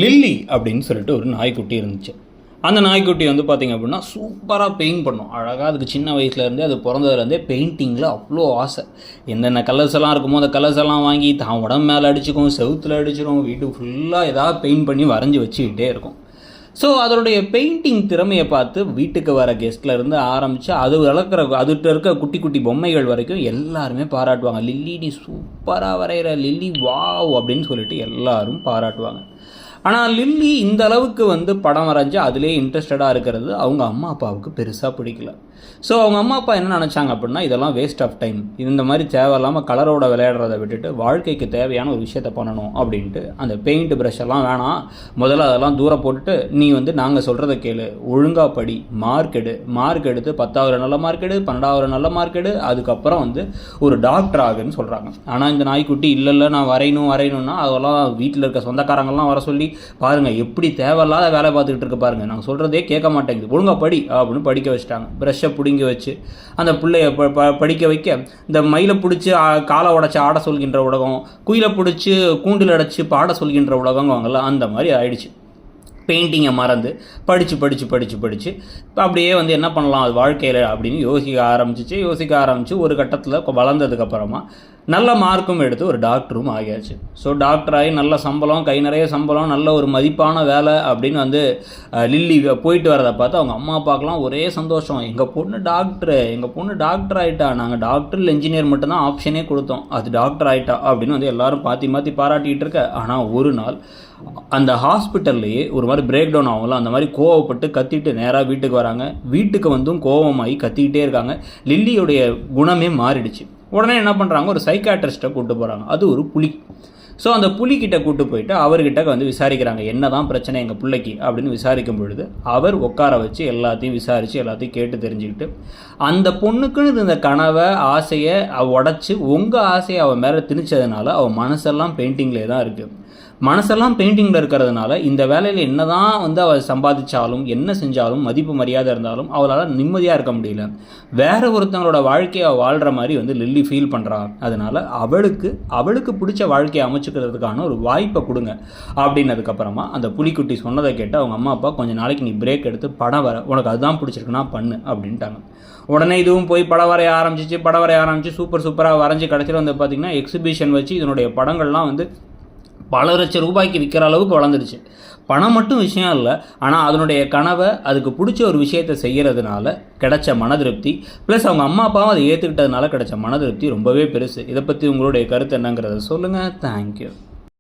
Lily அப்படின்னு சொல்லிட்டு ஒரு நாய்க்குட்டி இருந்துச்சு. அந்த நாய்க்குட்டி வந்து பார்த்திங்க அப்படின்னா சூப்பராக பெயிண்ட் பண்ணும். அழகாக அதுக்கு சின்ன வயசுலேருந்தே அது பிறந்ததுலேருந்தே பெயிண்டிங்கில் அவ்வளோ ஆசை. என்னென்ன கலர்ஸ் எல்லாம் இருக்குமோ அந்த கலர்ஸ் எல்லாம் வாங்கி தான் உடம்பு மேலே அடிச்சுக்கும், செவுத்தில் அடிச்சிடும், வீட்டுக்கு ஃபுல்லாக ஏதாவது பெயிண்ட் பண்ணி வரைஞ்சி வச்சுக்கிட்டே இருக்கும். ஸோ அதனுடைய பெயிண்டிங் திறமையை பார்த்து வீட்டுக்கு வர கெஸ்ட்டில் இருந்து ஆரம்பித்து அது அதுகிட்ட இருக்க குட்டி குட்டி பொம்மைகள் வரைக்கும் எல்லாருமே பாராட்டுவாங்க. லில்லி நீ சூப்பராக வரைகிற, லில்லி வாவ் அப்படின்னு சொல்லிட்டு எல்லாரும் பாராட்டுவாங்க. ஆனால் லில்லி இந்த அளவுக்கு வந்து படம் வரைஞ்சி அதிலே இன்ட்ரெஸ்டடாக இருக்கிறது அவங்க அம்மா அப்பாவுக்கு பெருசாக பிடிக்கல. ஸோ அவங்க அம்மா அப்பா என்ன நினச்சாங்க அப்படின்னா, இதெல்லாம் வேஸ்ட் ஆஃப் டைம், இந்த மாதிரி தேவையில்லாமல் கலரோட விளையாடுறதை விட்டுட்டு வாழ்க்கைக்கு தேவையான ஒரு விஷயத்த பண்ணணும் அப்படின்ட்டு அந்த பெயிண்ட் ப்ரஷ் எல்லாம் வேணாம், முதல்ல அதெல்லாம் தூரம் போட்டுட்டு நீ வந்து நாங்கள் சொல்கிறத கேளு, ஒழுங்காக படி, மார்க் எடுத்து 10வது நல்ல மார்க் எடு, 12வது நல்ல மார்க் எடு, அதுக்கப்புறம் வந்து ஒரு டாக்டர் ஆகுன்னு சொல்கிறாங்க. ஆனால் இந்த நாய்க்குட்டி இல்லை நான் வரையணும்னா அதெல்லாம் வீட்டில் இருக்க சொந்தக்காரங்கள்லாம் வர சொல்லி பாருங்கள் எப்படி தேவையில்லாத வேலை பார்த்துக்கிட்டு இருக்க பாருங்கள், நாங்கள் சொல்கிறதே கேட்க மாட்டேங்குது, ஒழுங்காக படி அப்படின்னு படிக்க வச்சுட்டாங்க. ப்ரஷ்ஷை பிடிங்க வச்சு அந்த பிள்ளைய படிக்க வைக்க இந்த மயிலை பிடிச்சி காலை உடச்சி ஆட சொல்கின்ற உலகம், குயிலை பிடிச்சி கூண்டில் அடைச்சி பாட சொல்கின்ற உலகம் வாங்கலாம், அந்த மாதிரி ஆயிடுச்சு. பெயிண்டிங்கை மறந்து படித்து அப்படியே வந்து என்ன பண்ணலாம் அது வாழ்க்கையில் அப்படின்னு யோசிக்க ஆரம்பித்து ஒரு கட்டத்தில் வளர்ந்ததுக்கப்புறமா நல்ல மார்க்கும் எடுத்து ஒரு டாக்டரும் ஆகியாச்சு. ஸோ டாக்டர் ஆகி நல்ல சம்பளம், கை நிறைய சம்பளம், நல்ல ஒரு மதிப்பான வேலை அப்படின்னு வந்து லில்லி போயிட்டு வரதை பார்த்து அவங்க அம்மா அப்பாக்கெலாம் ஒரே சந்தோஷம். எங்கள் பொண்ணு டாக்டர் ஆகிட்டா, நாங்கள் டாக்டர் இல்லை இன்ஜினியர் மட்டும்தான் ஆப்ஷனே கொடுத்தோம், அது டாக்டர் ஆகிட்டா அப்படின்னு வந்து எல்லோரும் மாற்றி பாராட்டிகிட்டு இருக்க. ஆனால் ஒரு நாள் அந்த ஹாஸ்பிட்டல்லையே ஒரு மாதிரி பிரேக் டவுன் ஆகும்ல, அந்த மாதிரி கோவப்பட்டு கத்திட்டு நேராக வீட்டுக்கு வராங்க. வீட்டுக்கு வந்தும் கோவமாகி கத்திக்கிட்டே இருக்காங்க. லில்லியுடைய குணமே மாறிடுச்சு. உடனே என்ன பண்ணுறாங்க, ஒரு சைக்காட்ரிஸ்ட்டை கூப்பிட்டு போகிறாங்க. அது ஒரு புலி. ஸோ அந்த புலிக்கிட்ட கூப்பிட்டு போயிட்டு அவர்கிட்ட வந்து விசாரிக்கிறாங்க, என்ன தான் பிரச்சனை எங்கள் பிள்ளைக்கு அப்படின்னு விசாரிக்கும் பொழுது அவர் உட்கார வச்சு எல்லாத்தையும் விசாரித்து எல்லாத்தையும் கேட்டு தெரிஞ்சுக்கிட்டு அந்த பொண்ணுக்குன்னு இந்த கனவை ஆசையை உடச்சி உங்கள் ஆசையை அவன் மேலே திணிச்சதுனால அவன் மனசெல்லாம் பெயிண்டிங்லேயே தான் இருக்குது. மனசெல்லாம் பெயிண்டிங்கில் இருக்கிறதுனால இந்த வேலையில் என்ன தான் வந்து அவள் சம்பாதிச்சாலும் என்ன செஞ்சாலும் மதிப்பு மரியாதை இருந்தாலும் அவளால் நிம்மதியாக இருக்க முடியல. வேறு ஒருத்தவங்களோட வாழ்க்கையை வாழ்கிற மாதிரி வந்து லில்லி ஃபீல் பண்ணுறாள். அதனால் அவளுக்கு பிடிச்ச வாழ்க்கையை அமைச்சுக்கிறதுக்கான ஒரு வாய்ப்பை கொடுங்க அப்படின்னதுக்கப்புறமா அந்த புலிக்குட்டி சொன்னதை கேட்டு அவங்க அம்மா அப்பா கொஞ்சம் நாளைக்கு நீ பிரேக் எடுத்து படம் வர, உனக்கு அதுதான் பிடிச்சிருக்குன்னா பண்ணு அப்படின்ட்டாங்க. உடனே இதுவும் போய் படம் வரைய ஆரம்பிச்சு சூப்பராக வரைஞ்சி கடைசியில் வந்து பார்த்திங்கன்னா எக்ஸிபிஷன் வச்சு இதனுடைய படங்கள்லாம் வந்து பல லட்சம் ரூபாய்க்கு விற்கிற அளவுக்கு வளர்ந்துருச்சு. பணம் மட்டும் விஷயம் இல்லை, ஆனால் அதனுடைய கனவை அதுக்கு பிடிச்ச ஒரு விஷயத்தை செய்கிறதுனால கிடைச்ச மனதிருப்தி ப்ளஸ் அவங்க அம்மா அப்பாவும் அதை ஏற்றுக்கிட்டதுனால கிடைச்ச மனதிருப்தி ரொம்பவே பெருசு. இதை பற்றி உங்களுடைய கருத்து என்னங்கிறத சொல்லுங்கள். தேங்க்யூ.